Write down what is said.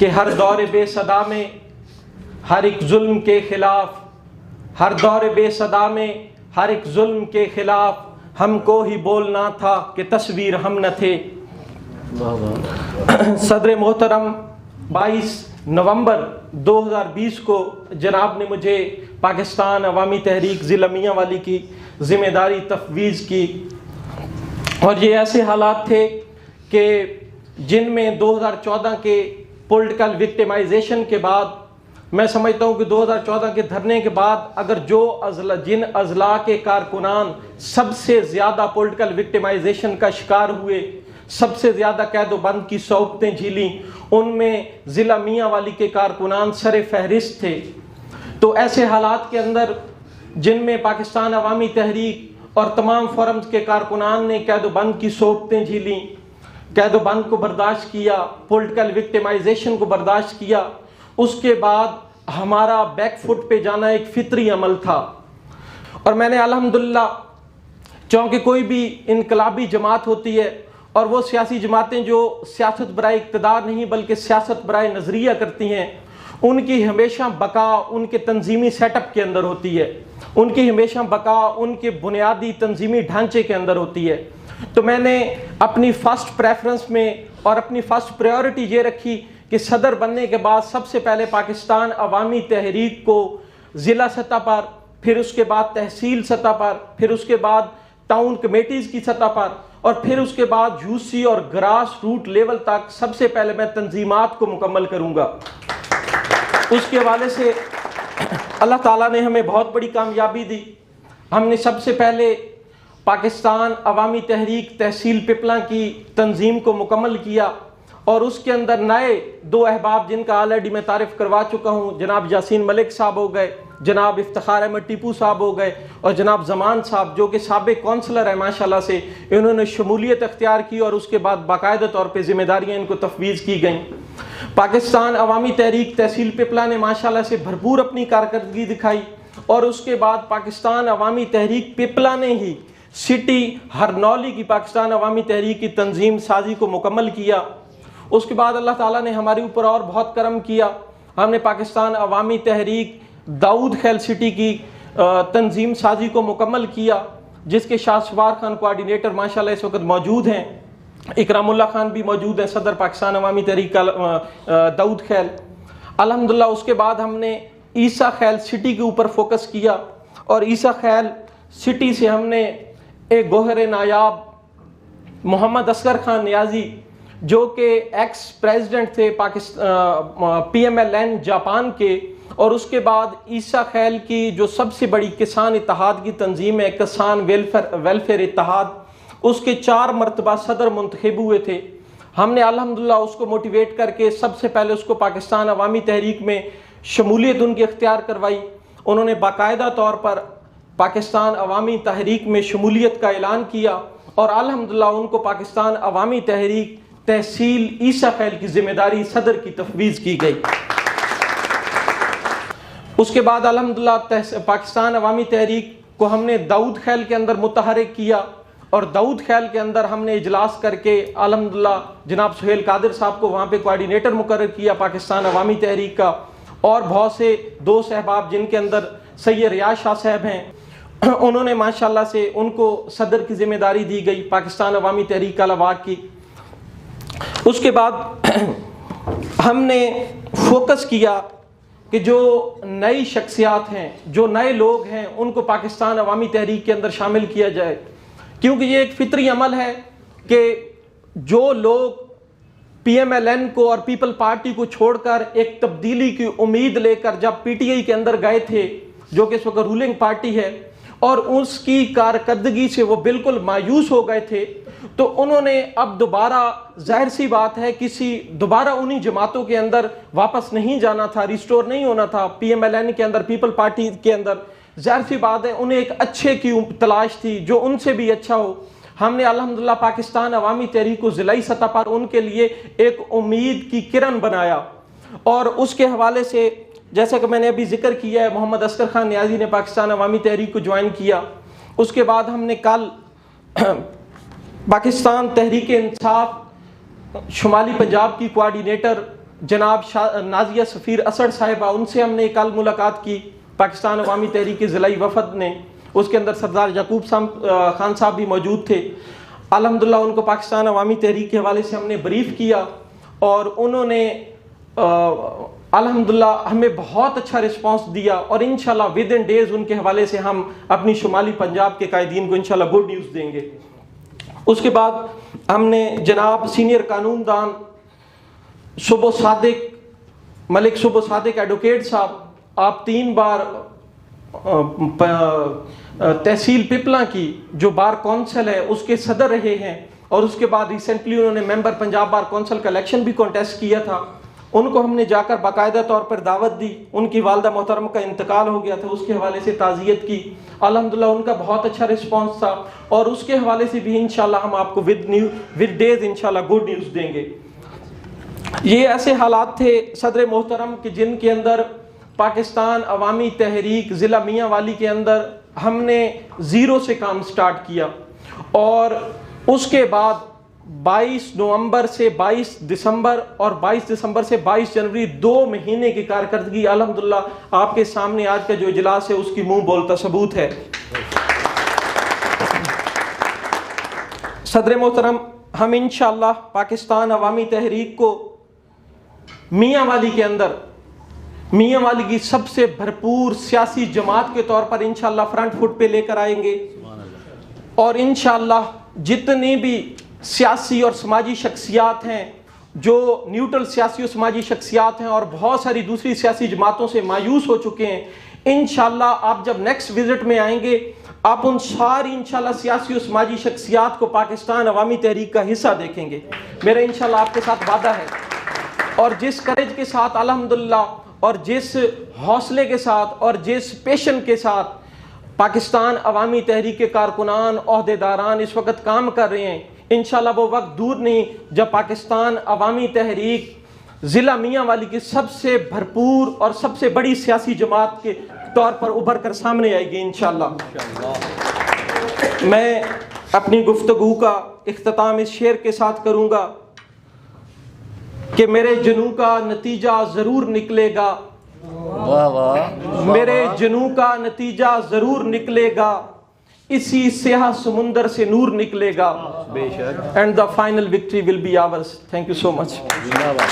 कि हर दौर बेसदा में हर एक जुल्म के खिलाफ, हर दौर बेसदा में हर एक जुल्म के खिलाफ हमको ही बोलना था कि तस्वीर हम न थे। सदर मोहतरम 22 नवंबर 2020 को जनाब ने मुझे पाकिस्तान अवामी तहरीक ज़िला मियांवाली की ज़िम्मेदारी तफवीज़ की, और ये ऐसे हालात थे कि जिनमें 2014 के पॉलिटिकल विक्टिमाइजेशन के बाद, मैं समझता हूँ कि 2014 के धरने के बाद अगर जिन अजला के कारकुनान सबसे ज़्यादा पॉलिटिकल विक्टिमाइजेशन का शिकार हुए, सबसे ज़्यादा कैद बंद की सौबतें झीली, उनमें ज़िला मियांवाली के कारकुनान सरे फहरिस्त थे। तो ऐसे हालात के अंदर जिनमें पाकिस्तान अवामी तहरीक और तमाम फोरम्स के कारकुनान ने कैद बंद की सौबतें झीली, कैद बंद को बर्दाश्त किया, पॉलिटिकल विक्टिमाइजेशन को बर्दाश्त किया, उसके बाद हमारा बैकफुट पे जाना एक फितरी अमल था। और मैंने अल्हम्दुलिल्लाह, चूँकि कोई भी इनकलाबी जमात होती है और वो सियासी जमातें जो सियासत बराए इक़्तिदार नहीं बल्कि सियासत बराए नज़रिया करती हैं, उनकी हमेशा बका उनके तंजीमी सेटअप के अंदर होती है, उनकी हमेशा बका उनके बुनियादी तंजीमी ढांचे के अंदर होती है। तो मैंने अपनी फ़र्स्ट प्रेफरेंस में और अपनी फ़र्स्ट प्रायोरिटी ये रखी कि सदर बनने के बाद सबसे पहले पाकिस्तान अवामी तहरीक को ज़िला सतह पर, फिर उसके बाद तहसील सतह पर, फिर उसके बाद टाउन कमेटीज़ की सतह पर, और फिर उसके बाद यूसी और ग्रास रूट लेवल तक सबसे पहले मैं तंजीमात को मुकम्मल करूँगा। उसके हवाले से अल्लाह ताला ने हमें बहुत बड़ी कामयाबी दी। हमने सबसे पहले पाकिस्तान अवामी तहरीक तहसील पिपला की तंजीम को मुकम्मल किया, और उसके अंदर नए 2 अहबाब जिनका ऑलरेडी मैं तारीफ़ करवा चुका हूँ, जनाब यासीन मलिक साहब हो गए, जनाब इफ्तिखार अहमद टीपू साहब हो गए, और जनाब ज़मान साहब जो कि साबिक़ कौंसलर है माशाल्लाह से, इन्होंने शमूलियत अख्तियार की और उसके बाद बाकायदा तौर पर ज़िम्मेदारियाँ इनको तफवीज़ की गई। पाकिस्तान अवामी तहरीक तहसील पिपला ने माशाल्लाह से भरपूर अपनी कारकर्दगी दिखाई, और उसके बाद पाकिस्तान अवामी तहरीक पिपला ने ही सिटी हरनौली की पाकिस्तान अवामी तहरीक की तंजीम साजी को मुकम्मल किया। उसके बाद अल्लाह ताला ने हमारे ऊपर और बहुत करम किया, हमने पाकिस्तान अवामी तहरीक दाऊद खैल सिटी की तंजीम साजी को मुकम्मल किया, जिसके शाहसवार खान कोऑर्डिनेटर माशाल्लाह इस वक्त मौजूद हैं, इकरामुल्लाह खान भी मौजूद हैं, सदर पाकिस्तान अवामी तहरीक का दाऊद खैल। अल्हम्दुलिल्लाह उसके बाद हमने ईसा खैल सिटी के ऊपर फोकस किया, और ईसा खैल सिटी से हमने एक गोहर नायाब मोहम्मद असगर खान नियाजी जो कि एक्स प्रेसिडेंट थे पाकिस्तान PMLN जापान के, और उसके बाद ईसा खैल की जो सबसे बड़ी किसान इत्तेहाद की तंजीम है किसान वेलफेयर इत्तेहाद, उसके 4 मरतबा सदर मुंतखब हुए थे। हमने अल्हम्दुलिल्लाह उसको मोटिवेट करके सबसे पहले उसको पाकिस्तान अवामी तहरीक में शमूलियत उनकी इख्तियार करवाई। उन्होंने बाकायदा तौर पर पाकिस्तान अवामी तहरीक में शमूलियत का ऐलान किया, और अल्हम्दुलिल्लाह उनको पाकिस्तान अवामी तहरीक तहसील ईसा खैल की जिम्मेदारी सदर की तफवीज़ की गई। उसके बाद अल्हम्दुलिल्लाह पाकिस्तान अवामी तहरीक को हमने दाऊद खैल के अंदर मुतहरिक किया, और दाऊद खैल के अंदर हमने इजलास करके अल्हम्दुलिल्लाह जनाब सुहेल कादिर साहब को वहाँ पे कोऑर्डिनेटर मुकर्रर किया पाकिस्तान अवामी तहरीक का, और बहुत से दोस्त अहबाब जिनके अंदर सैयद रियाज शाह साहब हैं, उन्होंने माशाल्लाह से उनको सदर की जिम्मेदारी दी गई पाकिस्तान अवामी तहरीक अलावा की। उसके बाद हमने फोकस किया कि जो नई शख्सियात हैं, जो नए लोग हैं, उनको पाकिस्तान अवामी तहरीक के अंदर शामिल किया जाए, क्योंकि ये एक फितरी अमल है कि जो लोग PMLN को और पीपल पार्टी को छोड़कर एक तब्दीली की उम्मीद लेकर जब PTI के अंदर गए थे, जो कि इस वक्त रूलिंग पार्टी है, और उसकी कारकर्दगी से वो बिल्कुल मायूस हो गए थे, तो उन्होंने अब दोबारा, जाहिर सी बात है, दोबारा उन्हीं जमातों के अंदर वापस नहीं जाना था, रिस्टोर नहीं होना था PMLN के अंदर, पीपल पार्टी के अंदर। जाहिर सी बात है उन्हें एक अच्छे की तलाश थी जो उनसे भी अच्छा हो। हमने अल्हम्दुलिल्लाह पाकिस्तान अवामी तहरीक को ज़िलाई सतह पर उनके लिए एक उम्मीद की किरण बनाया, और उसके हवाले से जैसा कि मैंने अभी जिक्र किया है, मोहम्मद असगर खान नियाजी ने पाकिस्तान अवामी तहरीक को ज्वाइन किया। उसके बाद हमने कल पाकिस्तान तहरीक इंसाफ शुमाली पंजाब की कोऑर्डिनेटर जनाब नाजिया सफ़ीर असद साहिबा, उनसे हमने कल मुलाकात की, पाकिस्तान अवामी तहरीक के ज़िलाई वफ़द ने, उसके अंदर सरदार याकूब खान साहब भी मौजूद थे। अल्हम्दुलिल्लाह उनको पाकिस्तान अवामी तहरीक के हवाले से हमने ब्रीफ़ किया और उन्होंने अल्हम्दुलिल्लाह हमें बहुत अच्छा रिस्पांस दिया और इंशाल्लाह विद इन डेज़ उनके हवाले से हम अपनी शुमाली पंजाब के कायदीन को इंशाल्लाह गुड न्यूज़ देंगे। उसके बाद हमने जनाब सीनियर कानूनदान शुभ सादिक मलिक शुभ सादिक एडवोकेट साहब, आप 3 बार तहसील पिपला की जो बार कौंसिल है उसके सदर रहे हैं और उसके बाद रिसेंटली उन्होंने मेंबर पंजाब बार कौंसिल का इलेक्शन भी कॉन्टेस्ट किया था। उनको हमने जाकर बाकायदा तौर पर दावत दी, उनकी वालदा मोहतरम का इंतकाल हो गया था, उसके हवाले से ताज़ियत की। अल्हम्दुलिल्लाह उनका बहुत अच्छा रिस्पांस था और उसके हवाले से भी इंशाल्लाह हम आपको विद डेज इंशाल्लाह गुड न्यूज़ देंगे। ये ऐसे हालात थे सदर मोहतरम के जिनके अंदर पाकिस्तान अवामी तहरीक ज़िला मियाँ वाली के अंदर हमने ज़ीरो से काम स्टार्ट किया और उसके बाद 22 नवंबर से 22 दिसंबर और 22 दिसंबर से 22 जनवरी 2 महीने की कारकर्दगी अल्हम्दुलिल्लाह आपके सामने आज का जो इजलास है उसकी मुंह बोलता सबूत है। सदर मोहतरम, हम इंशाअल्लाह पाकिस्तान अवामी तहरीक को मियाँ वाली के अंदर मियाँ वाली की सबसे भरपूर सियासी जमात के तौर पर इंशाअल्लाह फ्रंट फुट पे लेकर आएंगे और इंशाअल्लाह जितनी भी सियासी और समाजी शख्सियात हैं, जो न्यूट्रल सियासी और समाजी शख्सियात हैं और बहुत सारी दूसरी सियासी जमातों से मायूस हो चुके हैं, इंशाअल्लाह आप जब नेक्स्ट विजिट में आएंगे आप उन सारी इंशाअल्लाह सियासी और समाजी शख्सियात को पाकिस्तान अवामी तहरीक का हिस्सा देखेंगे। मेरा इंशाअल्लाह आपके साथ वादा है और जिस करेज के साथ अल्हम्दुलिल्लाह और जिस हौसले के साथ और जिस पैशन के साथ पाकिस्तान अवामी तहरीक के कारकुनान ओहदेदारान इस वक्त काम कर रहे हैं, इंशाअल्लाह वो वक्त दूर नहीं जब पाकिस्तान अवामी तहरीक ज़िला मियाँ वाली की सबसे भरपूर और सबसे बड़ी सियासी जमात के तौर पर उभर कर सामने आएगी इंशाअल्लाह। मैं अपनी गुफ्तगू का इख्तिताम इस शेर के साथ करूँगा कि मेरे जुनू का नतीजा ज़रूर निकलेगा, वाह वाह, मेरे जुनू का नतीजा ज़रूर निकलेगा, इसी स्याह समुंदर से नूर निकलेगा, बेशक, and the final victory will be hours. Thank you so much. जिंदाबाद।